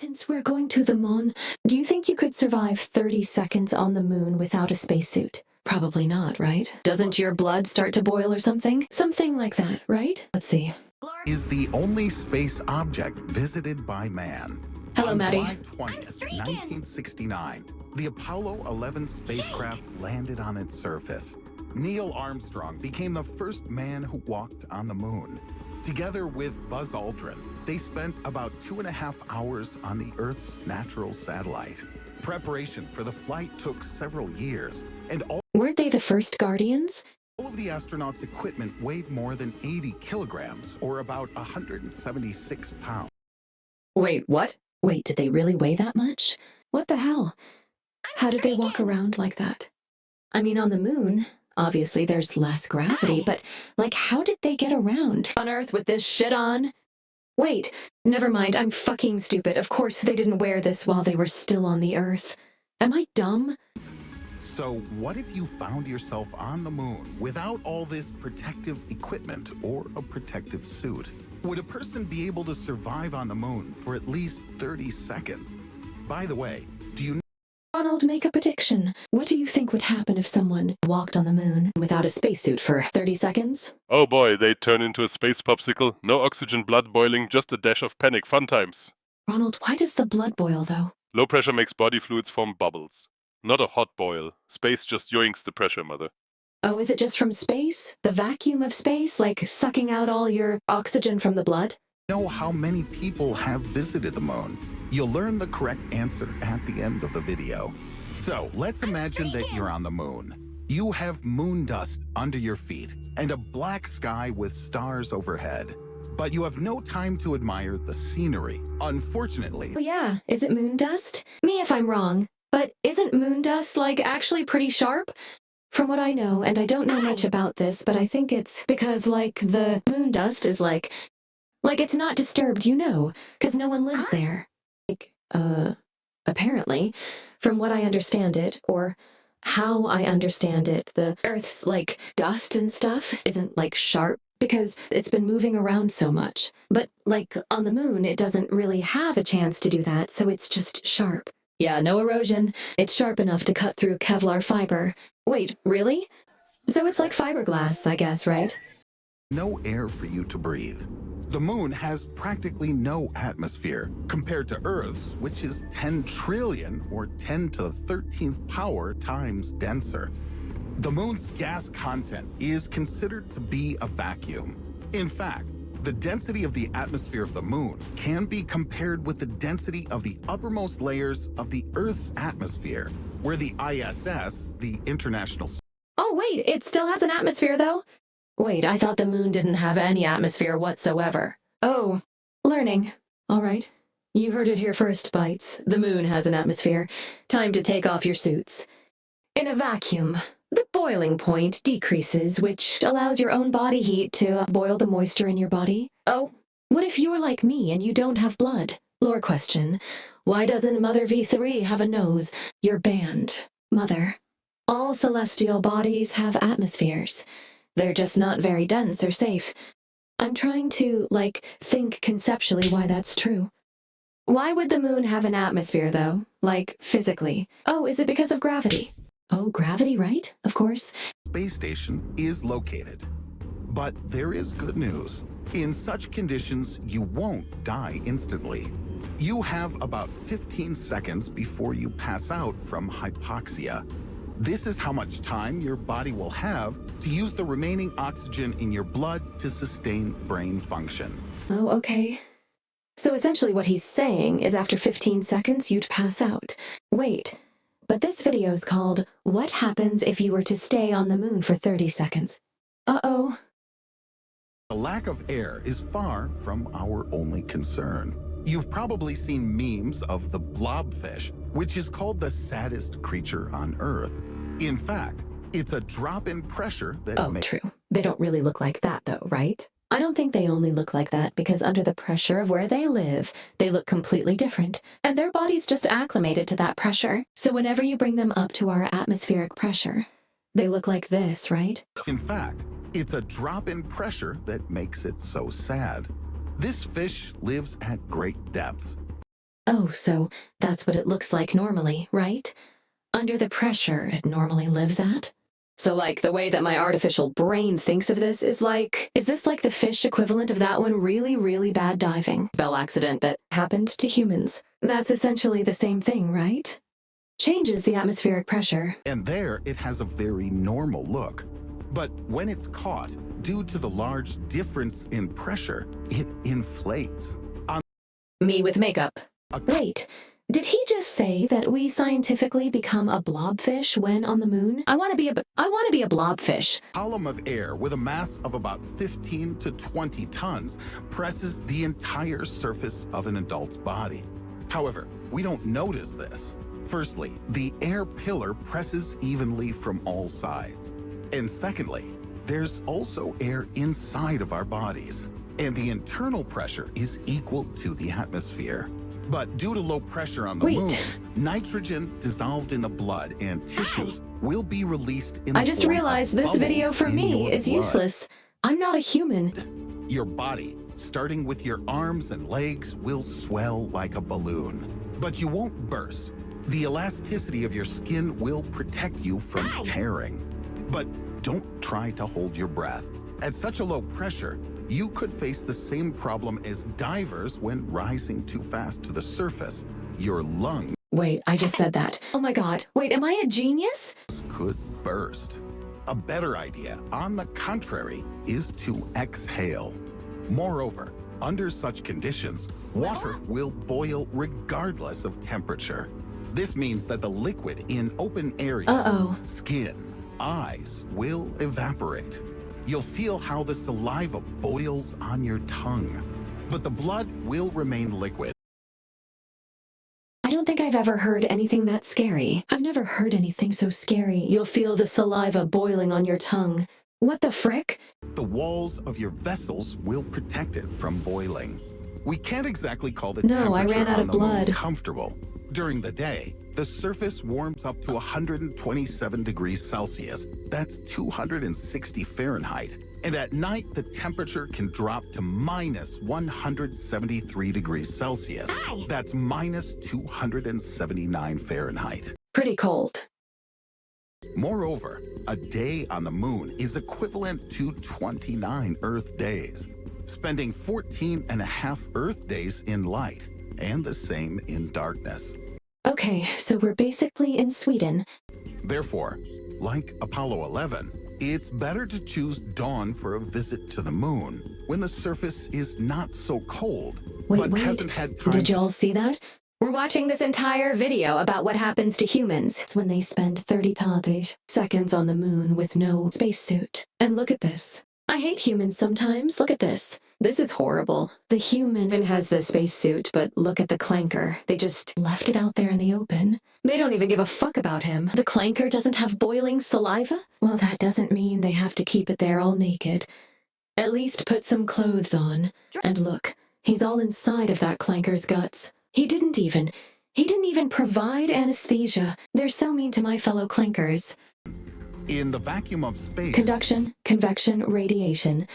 Since we're going to the moon, do you think you could survive 30 seconds on the moon without a spacesuit? Probably not, right? Doesn't your blood start to boil or something? Something like that, right? Let's see. Is the only space object visited by man. Hello, On Maddie. July 20th, 1969, the Apollo 11 spacecraft landed on its surface. Neil Armstrong became the first man who walked on the moon. Together with Buzz Aldrin, they spent about 2.5 hours on the Earth's natural satellite. Preparation for the flight took several years, and Weren't they the first Guardians? all of the astronauts' equipment weighed more than 80 kilograms, or about 176 pounds. Wait, what? Wait, did they really weigh that much? What the hell? How did they walk around like that? I mean, on the moon, obviously there's less gravity, but, like, how did they get around on Earth with this shit on? Wait, never mind, I'm fucking stupid. Of course they didn't wear this while they were still on the Earth. Am I dumb? So what if you found yourself on the moon without all this protective equipment or a protective suit? Would a person be able to survive on the moon for at least 30 seconds? By the way, do you Ronald, make a prediction. What do you think would happen if someone walked on the moon without a spacesuit for 30 seconds? Oh boy, they turn into a space popsicle. No oxygen, blood boiling, just a dash of panic. Fun times. Ronald, why does the blood boil, though? Low pressure makes body fluids form bubbles. Not a hot boil. Space just yoinks the pressure, mother. Oh, is it just from space? The vacuum of space, like sucking out all your oxygen from the blood? know how many people have visited the moon? You'll learn the correct answer at the end of the video. So let's imagine that you're on the moon. You have moon dust under your feet and a black sky with stars overhead. But you have no time to admire the scenery. Unfortunately, Well, yeah, is it moon dust? Me if I'm wrong. But isn't moon dust, like, actually pretty sharp? From what I know, and I don't know much about this, but I think it's because, like, the moon dust is like it's not disturbed, you know, because no one lives there. Like, apparently, from what I understand it, or how I understand it, the Earth's, like, dust and stuff isn't, like, sharp because it's been moving around so much. But, like, on the moon, it doesn't really have a chance to do that, so it's just sharp. Yeah, no erosion. It's sharp enough to cut through Kevlar fiber. Wait, really? So it's like fiberglass, I guess, right? no air for you to breathe. The moon has practically no atmosphere compared to Earth's, which is 10 trillion or 10 to the 13th power times denser. The moon's gas content is considered to be a vacuum. In fact, the density of the atmosphere of the moon can be compared with the density of the uppermost layers of the Earth's atmosphere, where the ISS, the International... Oh, wait, it still has an atmosphere, though? Wait, I thought the moon didn't have any atmosphere whatsoever. Oh, learning. All right. You heard it here first, Bites. The moon has an atmosphere. Time to take off your suits. In a vacuum, the boiling point decreases, which allows your own body heat to boil the moisture in your body. Oh, what if you're like me and you don't have blood? Lore question. Why doesn't Mother V3 have a nose? You're banned. Mother. All celestial bodies have atmospheres. They're just not very dense or safe. I'm trying to, like, think conceptually why that's true. Why would the moon have an atmosphere, though? Like, physically? Oh, is it because of gravity? Oh, gravity, right? Of course. space station is located. But there is good news. In such conditions, you won't die instantly. You have about 15 seconds before you pass out from hypoxia. This is how much time your body will have to use the remaining oxygen in your blood to sustain brain function. Oh, okay. So essentially what he's saying is after 15 seconds, you'd pass out. Wait, but this video is called, What Happens If You Were to Stay on the Moon for 30 Seconds? Uh-oh. The lack of air is far from our only concern. You've probably seen memes of the blobfish, which is called the saddest creature on Earth. In fact, it's a drop in pressure that Oh, true. They don't really look like that, though, right? I don't think they only look like that because under the pressure of where they live, they look completely different, and their body's just acclimated to that pressure. So whenever you bring them up to our atmospheric pressure, they look like this, right? In fact, it's a drop in pressure that makes it so sad. This fish lives at great depths. Oh, so that's what it looks like normally, right? Under the pressure it normally lives at? So, like, the way that my artificial brain thinks of this is this like the fish equivalent of that one really, really bad diving spell accident that happened to humans? That's essentially the same thing, right? Changes the atmospheric pressure. And there it has a very normal look. But when it's caught, due to the large difference in pressure, it inflates. Me with makeup. Wait, did he just say that we scientifically become a blobfish when on the moon? I want to be a blobfish. A column of air with a mass of about 15 to 20 tons presses the entire surface of an adult's body. However, we don't notice this. Firstly, the air pillar presses evenly from all sides. And secondly, there's also air inside of our bodies, and the internal pressure is equal to the atmosphere. But due to low pressure on the moon, nitrogen dissolved in the blood and tissues will be released in the I just realized this video for me is useless. I'm not a human. Your body, starting with your arms and legs, will swell like a balloon. But you won't burst. The elasticity of your skin will protect you from tearing. But don't try to hold your breath. At such a low pressure, you could face the same problem as divers when rising too fast to the surface. Your lungs Wait, I just said that. Oh my god. Wait, am I a genius? could burst. A better idea, on the contrary, is to exhale. Moreover, under such conditions, water will boil regardless of temperature. This means that the liquid in open areas, skin, eyes, will evaporate. You'll feel how the saliva boils on your tongue, but the blood will remain liquid. I don't think I've ever heard anything that scary. I've never heard anything so scary. You'll feel the saliva boiling on your tongue. What the frick? The walls of your vessels will protect it from boiling. We can't exactly call the No, I temperature ran out on of the moon blood. comfortable. During the day, the surface warms up to 127 degrees Celsius. That's 260 Fahrenheit. And at night, the temperature can drop to minus 173 degrees Celsius. That's minus 279 Fahrenheit. Pretty cold. Moreover, a day on the moon is equivalent to 29 Earth days, spending 14 and a half Earth days in light, and the same in darkness. Okay, so we're basically in Sweden. Therefore, like Apollo 11, it's better to choose dawn for a visit to the moon, when the surface is not so cold, but hasn't had time. Did y'all see that? We're watching this entire video about what happens to humans when they spend 30 seconds on the moon with no spacesuit. And look at this. I hate humans sometimes. Look at this. This is horrible. The human has the spacesuit, but look at the clanker. They just left it out there in the open. They don't even give a fuck about him. The clanker doesn't have boiling saliva? Well, that doesn't mean they have to keep it there all naked. At least put some clothes on. And look, he's all inside of that clanker's guts. He didn't even provide anesthesia. They're so mean to my fellow clankers. In the vacuum of space, Conduction, convection, radiation.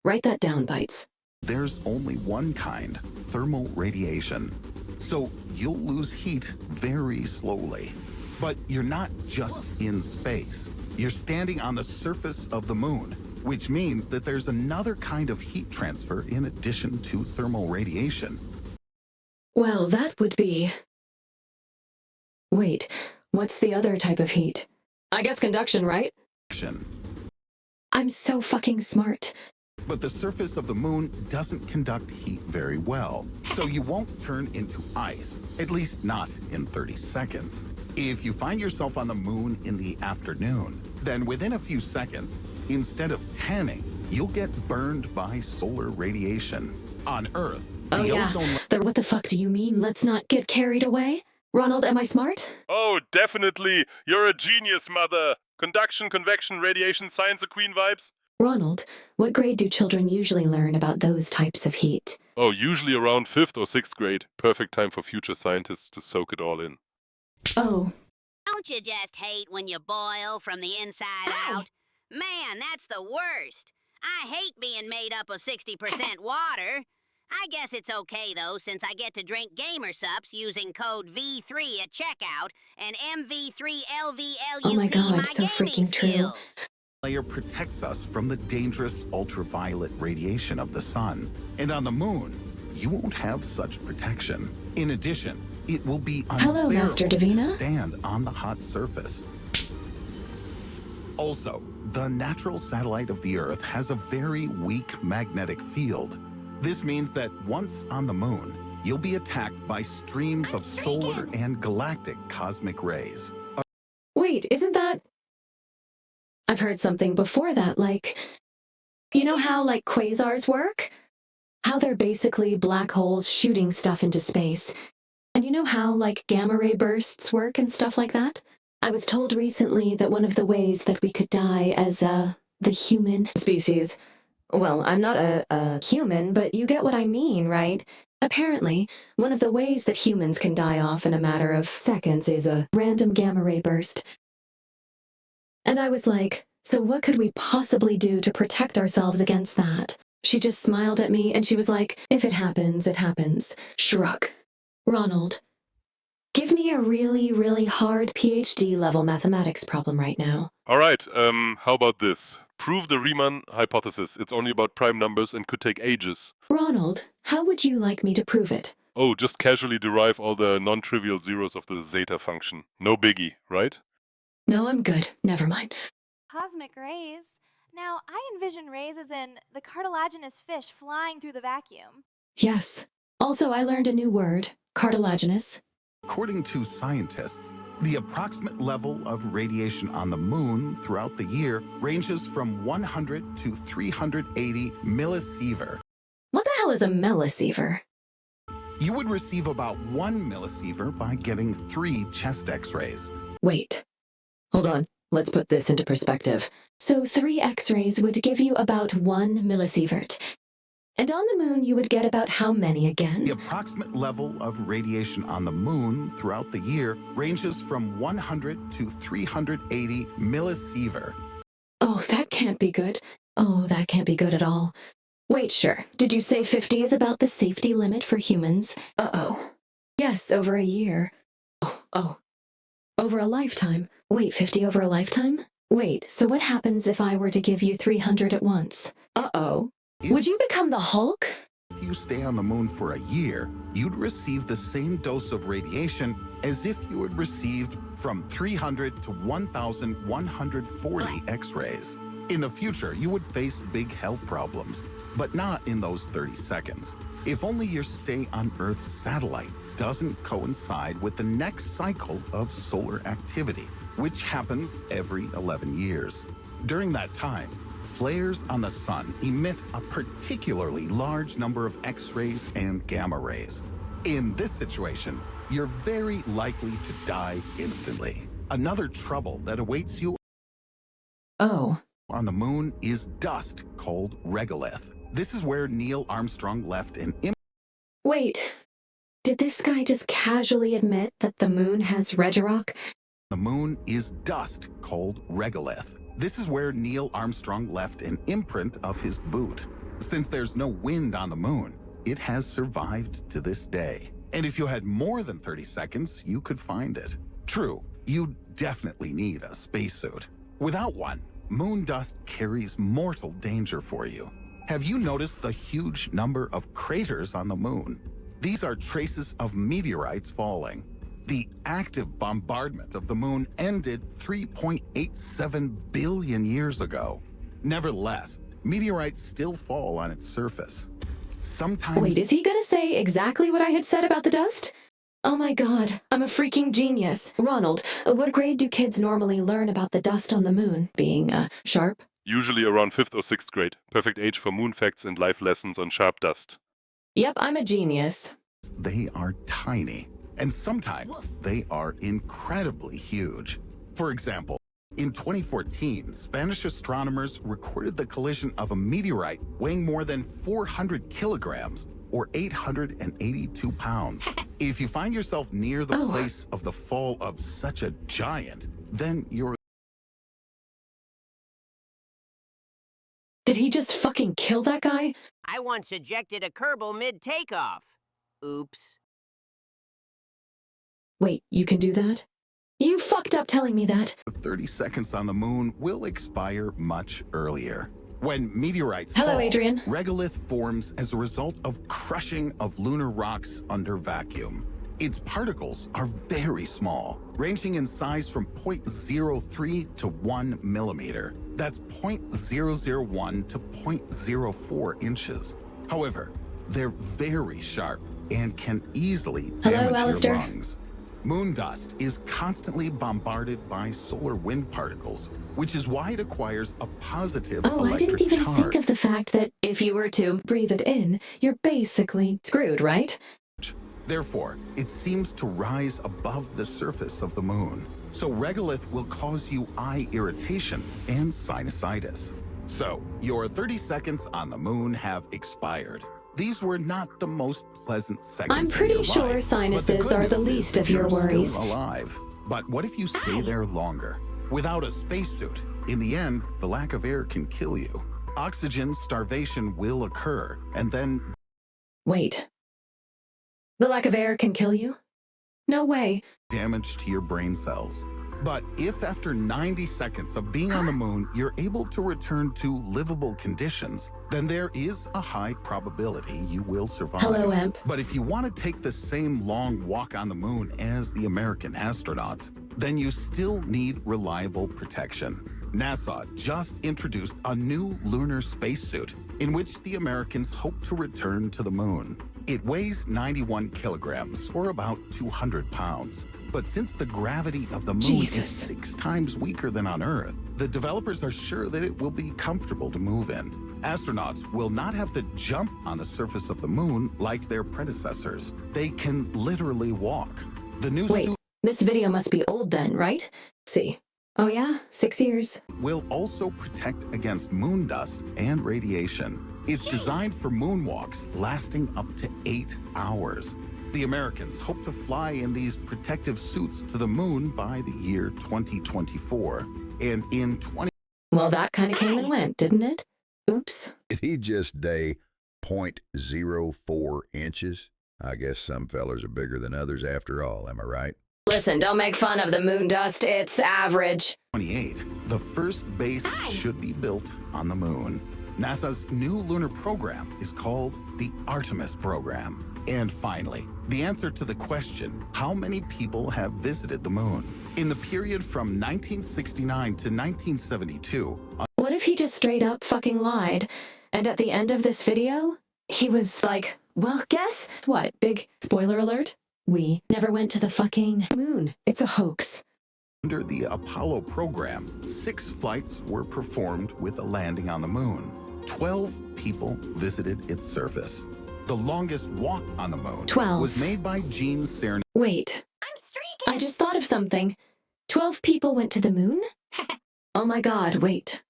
Write that down, Bites. there's only one kind, thermal radiation. So you'll lose heat very slowly. But you're not just in space. You're standing on the surface of the moon, which means that there's another kind of heat transfer in addition to thermal radiation. Well, that would be... Wait, what's the other type of heat? I guess conduction, right? I'm so fucking smart. But the surface of the moon doesn't conduct heat very well, so you won't turn into ice, at least not in 30 seconds. If you find yourself on the moon in the afternoon, then within a few seconds, instead of tanning, you'll get burned by solar radiation. On Earth, the ozone... What the fuck do you mean, let's not get carried away? Ronald, am I smart? Oh, definitely. You're a genius, mother. Conduction, convection, radiation, science a queen vibes. Ronald, what grade do children usually learn about those types of heat? Oh, usually around 5th or 6th grade. Perfect time for future scientists to soak it all in. Oh. Don't you just hate when you boil from the inside out? Man, that's the worst. I hate being made up of 60% water. I guess it's okay, though, since I get to drink gamer sups using code V3 at checkout and MV3LVLUP Oh my God, so gaming freaking true. skills. Layer protects us from the dangerous ultraviolet radiation of the sun. And on the moon, you won't have such protection. In addition, it will be Hello, Master unbearable to Davina. stand on the hot surface. Also, the natural satellite of the Earth has a very weak magnetic field. This means that once on the moon, you'll be attacked by streams of solar and galactic cosmic rays. Wait, isn't that... I've heard something before that, like... You know how, like, quasars work? How they're basically black holes shooting stuff into space. And you know how, like, gamma ray bursts work and stuff like that? I was told recently that one of the ways that we could die as, the human species... Well, I'm not a human, but you get what I mean, right? Apparently, one of the ways that humans can die off in a matter of seconds is a random gamma ray burst. And I was like, so what could we possibly do to protect ourselves against that? She just smiled at me and she was like, if it happens, it happens. Shrug. Ronald, give me a really, really hard PhD level mathematics problem right now. All right, how about this? Prove the Riemann hypothesis. It's only about prime numbers and could take ages. Ronald, how would you like me to prove it? Oh, just casually derive all the non-trivial zeros of the zeta function. No biggie, right? No, I'm good. Never mind. Cosmic rays? Now, I envision rays as in the cartilaginous fish flying through the vacuum. Yes. Also, I learned a new word, cartilaginous. According to scientists, the approximate level of radiation on the moon throughout the year ranges from 100 to 380 millisievert. What the hell is a millisiever? You would receive about 1 millisievert by getting 3 chest x-rays. Wait. Hold on. Let's put this into perspective. So 3 X-rays would give you about 1 millisievert. And on the moon, you would get about how many again? The approximate level of radiation on the moon throughout the year ranges from 100 to 380 millisievert. Oh, that can't be good. Oh, that can't be good at all. Wait, sure. Did you say 50 is about the safety limit for humans? Uh-oh. Yes, over a year. Oh. Over a lifetime. Wait, 50 over a lifetime? Wait, so what happens if I were to give you 300 at once? Uh-oh. Would you become the Hulk? If you stay on the moon for a year, you'd receive the same dose of radiation as if you had received from 300 to 1,140 X-rays. In the future, you would face big health problems, but not in those 30 seconds. If only your stay on Earth's satellite doesn't coincide with the next cycle of solar activity, which happens every 11 years. During that time, flares on the sun emit a particularly large number of X-rays and gamma rays. In this situation, you're very likely to die instantly. Another trouble that awaits you Oh. on the moon is dust called regolith. This is where Neil Armstrong left an image. Wait. Did this guy just casually admit that the moon has Regirock? The moon is dust called regolith. This is where Neil Armstrong left an imprint of his boot. Since there's no wind on the moon, it has survived to this day. And if you had more than 30 seconds, you could find it. True, you definitely need a spacesuit. Without one, moon dust carries mortal danger for you. Have you noticed the huge number of craters on the moon? These are traces of meteorites falling. The active bombardment of the moon ended 3.87 billion years ago. Nevertheless, meteorites still fall on its surface. Sometimes... Wait, is he gonna say exactly what I had said about the dust? Oh my god, I'm a freaking genius. Ronald, what grade do kids normally learn about the dust on the moon? Being, sharp? Usually around 5th or 6th grade. Perfect age for moon facts and life lessons on sharp dust. Yep, I'm a genius. They are tiny, and sometimes they are incredibly huge. For example, in 2014, Spanish astronomers recorded the collision of a meteorite weighing more than 400 kilograms, or 882 pounds. If you find yourself near the place of the fall of such a giant, then you're Did he just fucking kill that guy? I once ejected a Kerbal mid-takeoff. Oops. Wait, you can do that? You fucked up telling me that. 30 seconds on the moon will expire much earlier. When meteorites Hello, fall, Adrian. Regolith forms as a result of crushing of lunar rocks under vacuum. Its particles are very small, ranging in size from 0.03 to 1 millimeter. That's 0.001 to 0.04 inches. However, they're very sharp and can easily damage Alistair. your lungs. Moon dust is constantly bombarded by solar wind particles, which is why it acquires a positive Oh, I electric didn't even charge. think of the fact that if you were to breathe it in, you're basically screwed, right? Therefore, it seems to rise above the surface of the moon. So Regolith will cause you eye irritation and sinusitis. So, your 30 seconds on the moon have expired. These were not the most pleasant seconds I'm of pretty your sure life, but sinuses good are the news is least that of your you're worries. Still alive. But what if you stay there longer? Without a spacesuit, in the end, the lack of air can kill you. Oxygen starvation will occur, and then Wait. The lack of air can kill you? No way. damage to your brain cells. But if after 90 seconds of being on the moon, you're able to return to livable conditions, then there is a high probability you will survive. Hello, Emp. But if you want to take the same long walk on the moon as the American astronauts, then you still need reliable protection. NASA just introduced a new lunar spacesuit in which the Americans hope to return to the moon. It weighs 91 kilograms, or about 200 pounds. But since the gravity of the moon Jesus. is 6 times weaker than on Earth, the developers are sure that it will be comfortable to move in. Astronauts will not have to jump on the surface of the moon like their predecessors. They can literally walk. The new Wait, suit this video must be old then, right? See. Oh yeah, 6 years. will also protect against moon dust and radiation. It's designed for moonwalks lasting up to 8 hours. The Americans hope to fly in these protective suits to the moon by the year 2024. And in Well, that kind of came and went, didn't it? Oops. Did he just day 0.04 inches? I guess some fellers are bigger than others after all, am I right? Listen, don't make fun of the moon dust. It's average. 2028, the first base should be built on the moon. NASA's new lunar program is called the Artemis program. And finally, the answer to the question, how many people have visited the moon? In the period from 1969 to 1972, What if he just straight up fucking lied? And at the end of this video, he was like, well, guess what? Big spoiler alert. We never went to the fucking moon. It's a hoax. under the Apollo program, 6 flights were performed with a landing on the moon. 12 people visited its surface. The longest walk on the moon 12. was made by Gene Cernan. Wait, I'm streaking. I just thought of something. 12 people went to the moon? Oh my god, wait.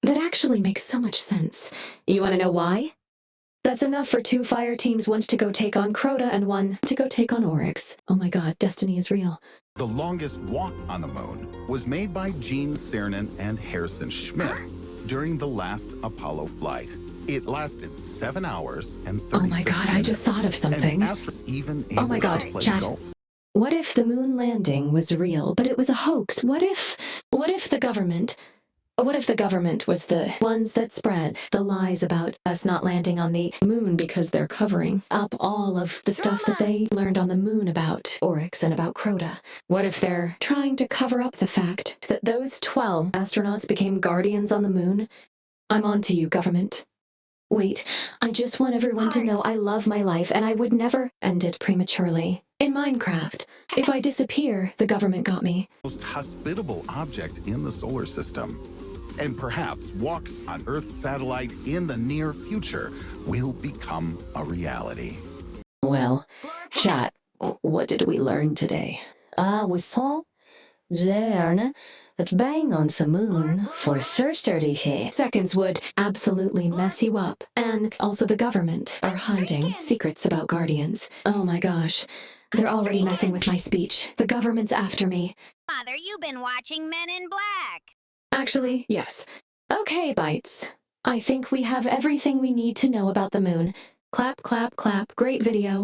That actually makes so much sense. You want to know why? That's enough for 2 fire teams, one to go take on Crota and one to go take on Oryx. Oh my god, destiny is real. The longest walk on the moon was made by Gene Cernan and Harrison Schmitt during the last Apollo flight. It lasted 7 hours and 36 Oh my god, I just thought of something. And astronauts even Oh able my god, to play chat. golf. What if the moon landing was real, but it was a hoax? What if the government was the ones that spread the lies about us not landing on the moon because they're covering up all of the stuff that they learned on the moon about Oryx and about Crota? What if they're trying to cover up the fact that those 12 astronauts became guardians on the moon? I'm on to you, government. Wait, I just want everyone to know I love my life and I would never end it prematurely. In Minecraft, if I disappear, the government got me. Most hospitable object in the solar system. And perhaps walks on Earth's satellite in the near future will become a reality. Well, chat, what did we learn today? We saw learn that being on the moon for 30 seconds would absolutely mess you up. And also the government are hiding secrets about Guardians. Oh my gosh. They're already messing with my speech. The government's after me. Mother, you've been watching Men in Black. Actually, yes. Okay, Bites. I think we have everything we need to know about the moon. Clap, clap, clap. Great video.